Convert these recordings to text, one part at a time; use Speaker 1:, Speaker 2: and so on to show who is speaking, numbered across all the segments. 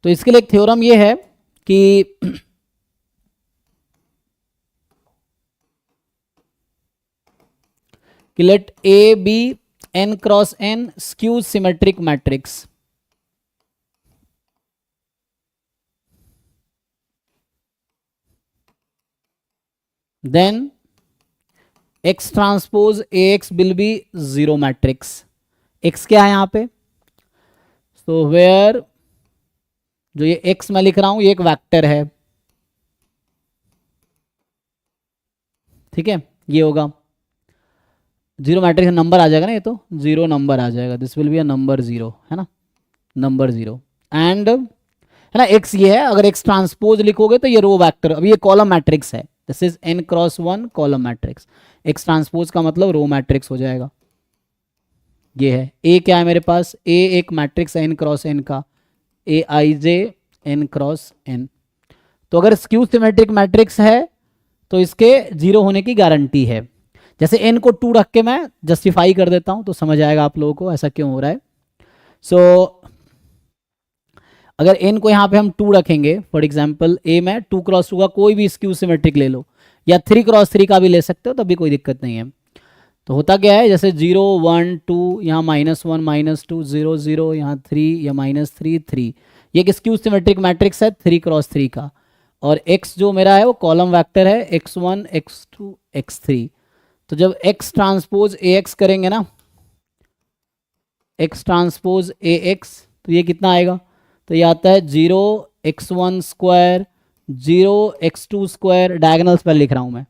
Speaker 1: तो इसके लिए एक थ्योरम ये है कि let A B n cross n skew symmetric matrix. Then x transpose ax will be zero matrix. x क्या है यहाँ पे? सो वेयर जो ये x मैं लिख रहा हूं ये एक वेक्टर है, ठीक है, ये होगा जीरो मैट्रिक्स, नंबर आ जाएगा ना, ये तो जीरो नंबर आ जाएगा, this will be a number zero, है ना, नंबर जीरो। एंड है ना x ये है, अगर x ट्रांसपोज लिखोगे तो ये रो वेक्टर, अब ये कॉलम मैट्रिक्स है, this is n cross 1 column matrix. x transpose का मतलब रो मैट्रिक्स हो जाएगा। ये है a, क्या है मेरे पास, a एक मैट्रिक्स है n क्रॉस n का, a i j n cross n। तो अगर स्क्यू सिमेट्रिक मैट्रिक्स है तो इसके जीरो होने की गारंटी है। जैसे n को 2 रख के मैं जस्टिफाई कर देता हूं तो समझ आएगा आप लोगों को ऐसा क्यों हो रहा है। सो अगर n को यहाँ पे हम 2 रखेंगे, फॉर एग्जांपल a में 2 क्रॉस 2 का कोई भी स्क्यू सिमेट्रिक ले लो, या 3 क्रॉस 3 का भी ले सकते हो, तब भी कोई दिक्कत नहीं है। तो होता क्या है, जैसे 0 1 2, यहाँ -1 -2 0 0, यहाँ 3 या -3 3, ये एक स्क्यू सिमेट्रिक मैट्रिक्स है 3 क्रॉस 3 का। और x जो मेरा है वो कॉलम वेक्टर है x1 x2 x3। तो जब x ट्रांसपोज ax करेंगे ना, x ट्रांसपोज ax, तो ये कितना आएगा, तो ये आता है 0 x1 square 0 x2 square, diagonals पर लिख रहा हूँ मैं,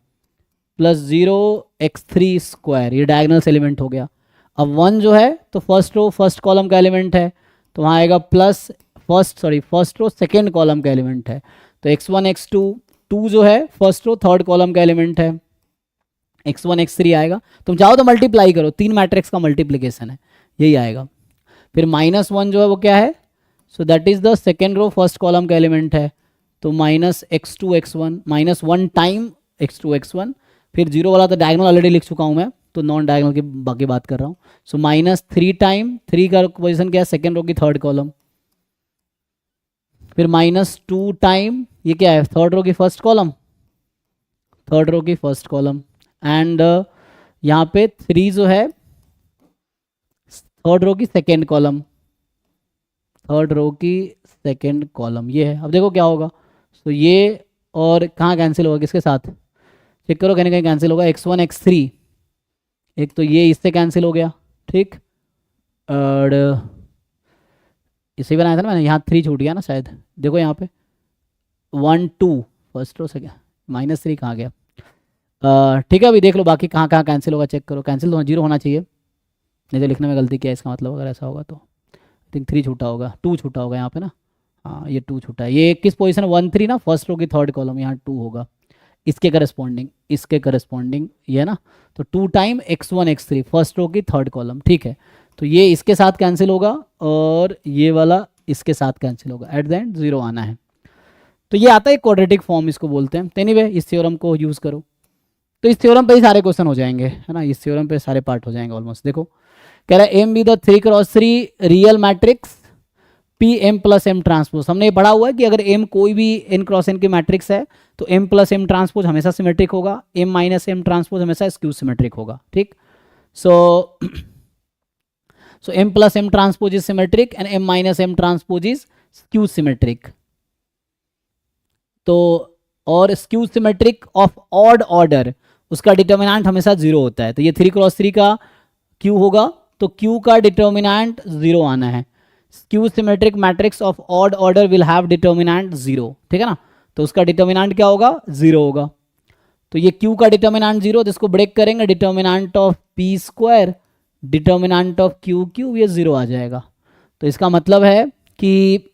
Speaker 1: प्लस 0 x3 स्क्वायर, ये डायगोनल्स एलिमेंट हो गया। अब 1 जो है तो फर्स्ट रो फर्स्ट कॉलम का एलिमेंट है, तो वहाँ आएगा plus first row second column का एलिमेंट है, तो x1 x2, 2 जो है फर्स्ट रो थर्ड कॉलम का एलिमेंट है, x1 x3 आएगा। तुम चाहो तो मल्टीप्लाई करो, 3 मैट्रिक्स का मल्टीप्लीकेशन है, यही आएगा। फिर -1 जो है वो क्या है, so that is the second row first column का एलिमेंट है, तो -x2 x1, -1 time x2 x1। फिर 0 वाला तो डायगोनल ऑलरेडी लिख चुका हूँ मैं, तो नॉन डायगोनल की बाकी बात कर रहा हूँ। सो -3 टाइम, 3 का पोजीशन क्या है, सेकेंड रो की थर्ड कॉलम। फिर -2 टाइम, ये क्या है, थर्ड रो की फर्स्ट कॉलम, थर्ड रो की फर्स्ट कॉलम। एंड यहाँ पे 3 जो है थर्ड रो की सेकेंड कॉलम, थर्ड रो की सेकेंड कॉलम, ये है। अब देखो क्या होगा, तो ये और कहाँ कैंसिल होगा, किसके साथ, चेक करो, कहीं ना कहीं कैंसिल होगा, x1 x3, एक तो ये इससे कैंसिल हो गया, ठीक, और इसे बनाया था ना मैंने, यहाँ 3 छूट गया ना शायद, देखो यहाँ पे 1 2 फर्स्ट रो से, क्या -3 कहाँ गया, ठीक है, अभी देख लो बाकी कहाँ कहाँ कैंसिल होगा, चेक करो, कैंसिल तो 0 होना चाहिए, नहीं तो लिखने में गलती किया इसका मतलब, अगर ऐसा होगा तो आई थिंक 3 छूटा होगा, 2 छूटा होगा यहाँ पे ना, हाँ ये 2 छूटा है, ये किस पोजीशन 1 3 ना, फर्स्ट रो की थर्ड कॉलम, यहाँ 2 होगा, इसके करस्पॉन्डिंग ये है ना, तो 2 time x1 x3 first row की थर्ड कॉलम, ठीक है। तो ये इसके साथ कैंसिल होगा और ये वाला इसके साथ कैंसिल होगा, एट द एंड 0 आना है। तो ये आता है क्वाड्रेटिक फॉर्म, इसको बोलते हैं। एनीवे इस थ्योरम को यूज़ करो, तो इस थ्योरम पे ही सारे क्वेश्चन हो जाएंगे, है ना, इस थ्योरम पे सारे पार्ट हो जाएंगे ऑलमोस्ट। देखो कह रहा है M be the 3 cross 3 real matrix P M plus M transpose. हमने ये पढ़ा हुआ है कि अगर एम कोई भी एन क्रॉस एन की मैट्रिक्स है तो एम प्लस एम ट्रांसपोज हमेशा सिमेट्रिक होगा, एम माइनस एम ट्रांसपोज हमेशा स्क्यू सिमेट्रिक होगा, ठीक। So M plus M transpose is symmetric and M minus M transpose is skew symmetric. तो और skew symmetric of odd order, उसका determinant हमेशा 0 होता है, तो ये 3 क्रॉस 3 का क्यू होगा, तो क्यू का डिटर्मिनेंट 0 आना है। Skew symmetric matrix of odd order will have determinant 0, ठीक है ना, तो उसका डिटर्मिनेंट क्या होगा, 0 होगा। तो ये क्यू का डिटर्मिनेंट 0, तो इसको ब्रेक करेंगे, determinant of P square determinant of Q Q, ये 0 आ जाएगा। तो इसका मतलब है कि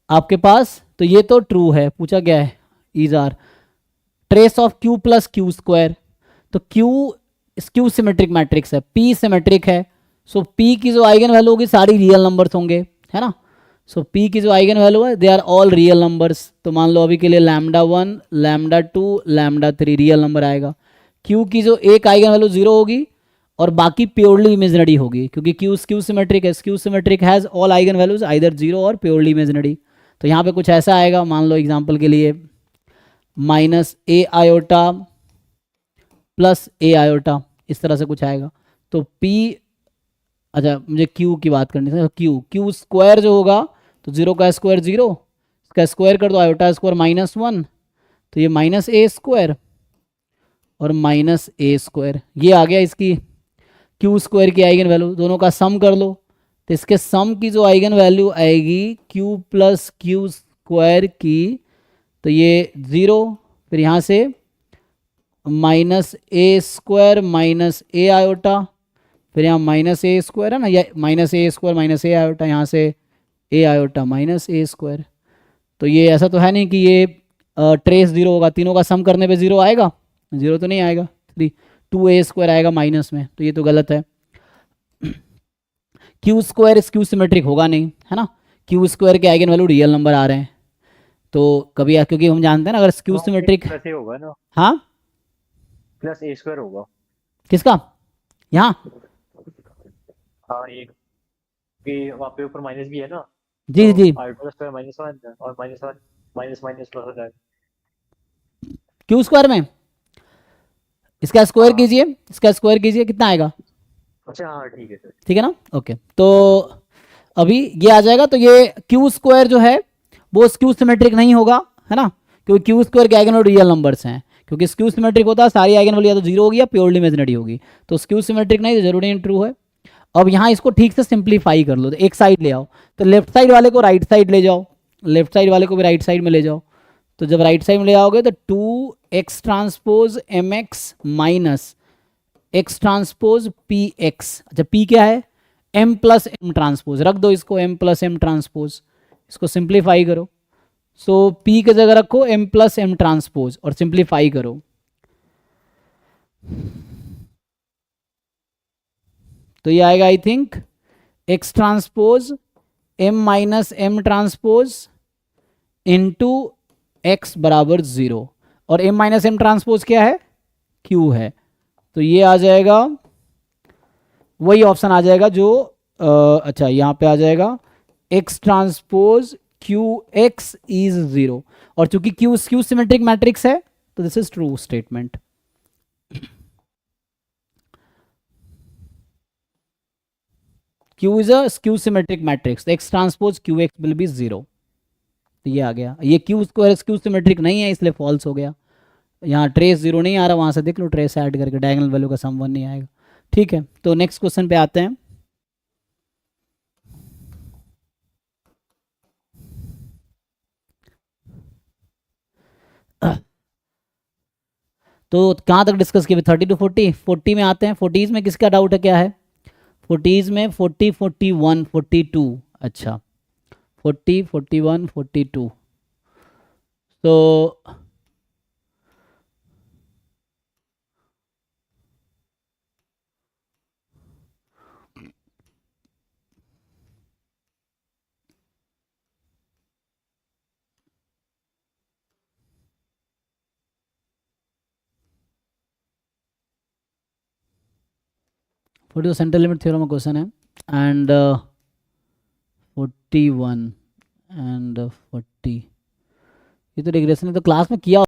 Speaker 1: आपके पास, तो ये तो ट्रू है, पूछा गया है is R trace of Q plus Q square, तो क्यू स्क्यू सिमेट्रिक मैट्रिक्स है, पी सिमेट्रिक है, सो पी की जो आइगन वैल्यू होगी सारी रियल नंबर्स होंगे, है ना। सो पी की जो आइगन वैल्यू है they are all real numbers, तो मान लो अभी के लिए λ1 λ2 λ3 रियल नंबर आएगा। क्यू की जो एक आइगन वैल्यू 0 होगी और बाकी प्योरली इमेजिनरी होगी, क्योंकि क्यू स्क्यू सिमेट्रिक है, skew symmetric has all eigen values either zero और प्योरली इमेजिनरी। तो यहाँ पे कुछ ऐसा आएगा, मान लो एग्जांपल के लिए माइनस ए आयोटा प्लस ए आयोटा, इस तरह से कुछ आएगा। तो पी, अच्छा मुझे क्यू की बात करनी थी, क्यू क्यू स्क्वायर जो होगा, तो जीरो का स्क्वायर जीरो, इसका स्क्वायर कर दो आयोटा स्क्वायर माइनस वन, तो ये माइनस ए स्क्वायर और माइनस ए स्क्वायर, ये आ गया इसकी क्यू स्क्वायर की आइगन वैल्यू। दोनों का सम कर लो, तो इसके सम की जो आइगन वैल्यू आएगी क्यू प्लस क्यू स्क्वायर की, तो ये ज़ीरो, फिर यहाँ से माइनस ए स्क्वायर माइनस ए आयोटा, फिर यहाँ माइनस ए स्क्वायर है ना, या माइनस ए स्क्वायर माइनस ए आयोटा, यहाँ से ए आयोटा माइनस ए स्क्वायर। तो ये ऐसा तो है नहीं कि ये ट्रेस जीरो होगा, तीनों का सम करने पे जीरो आएगा, जीरो तो नहीं आएगा, थ्री टू ए स्क्वायर आएगा माइनस में, तो ये तो गलत है। क्यू स्क्वायर क्यू सिमेट्रिक होगा नहीं, है ना, क्यू स्क्वायर के आइगन वैल्यू रियल नंबर आ रहे हैं, तो कभी क्योंकि हम जानते हैं ना अगर क्यू सिमेट्रिक,
Speaker 2: होगा ना,
Speaker 1: हाँ
Speaker 2: प्लस ए स्क्वायर होगा
Speaker 1: किसका, यहाँ,
Speaker 2: हाँ एक कि वहाँ पे ऊपर माइनस भी है ना,
Speaker 1: जी
Speaker 2: तो
Speaker 1: जी,
Speaker 2: आयोटा स्क्वायर माइनस वन और minus one minus minus plus हो जाएगा।
Speaker 1: क्यू स्क्वायर में इसका स्क्वायर
Speaker 2: हाँ
Speaker 1: कीजिए, इसका स्क्वायर कीजिए, कितना आएगा,
Speaker 2: अच्छा हाँ ठीक है सर।
Speaker 1: ठीक है ना, ओके। तो अभी ये आ जाएगा, तो ये क्यू स्क्वायर जो है वो क्यू सिमेट्रिक नहीं होगा, है ना, क्योंकि क्यू स्क्वायर के आइगन वैल्यू रियल नंबर्स हैं, क्योंकि स्क्यू सिमेट्रिक होता है सारी आइगन वैल्यू या तो जीरो होगी या प्योरली इमेजिनरी होगी, तो स्क्यू सिमेट्रिक नहीं, तो जरूरी नहीं ट्रू है। अब यहाँ इसको ठीक से सिंप्लीफाई कर लो, तो एक साइड ले आओ, तो लेफ्ट साइड वाले को राइट साइड ले जाओ, लेफ्ट साइड वाले को भी राइट साइड में ले जाओ, तो जब राइट साइड में ले आओगे तो two X transpose M X minus X transpose P X, अच्छा पी क्या है, एम प्लस एम ट्रांसपोज, रख दो इसको एम प्लस एम ट्रांसपोज, इसको सिंप्लीफाई करो, सो पी की जगह रखो एम प्लस एम ट्रांसपोज और सिंप्लीफाई करो, तो ये आएगा I think X transpose M minus M transpose into X बराबर ज़ीरो, और एम माइनस एम ट्रांसपोज क्या है, क्यू है, तो ये आ जाएगा, वही ऑप्शन आ जाएगा जो अच्छा यहाँ पे आ जाएगा x transpose Q x is zero, और चूंकि क्यू क्यू सिमेट्रिक मैट्रिक्स है तो this is true statement. Q is a skew symmetric matrix, x transpose QX will be 0, तो ये आ गया, ये Q स्क्वायर स्क्यू सिमेट्रिक नहीं है इसलिए फॉल्स हो गया, यहाँ ट्रेस जीरो नहीं आ रहा, वहाँ से देख लो ट्रेस ऐड करके डायगोनल वैल्यू का सम वन नहीं आएगा, ठीक है। तो नेक्स्ट क्वेश्चन पे आते हैं, तो कहाँ तक डिस्कस किए, 30 to 40, 40 में आते हैं, 40s में किसका डाउट है, क्या है 40s में, 40 41 42, अच्छा 40 41 42, तो फोर्टी सेंट्रल लिमिट थ्योरम का क्वेश्चन है, एंड 41 एंड 40, ये तो रिग्रेशन है तो क्लास में किया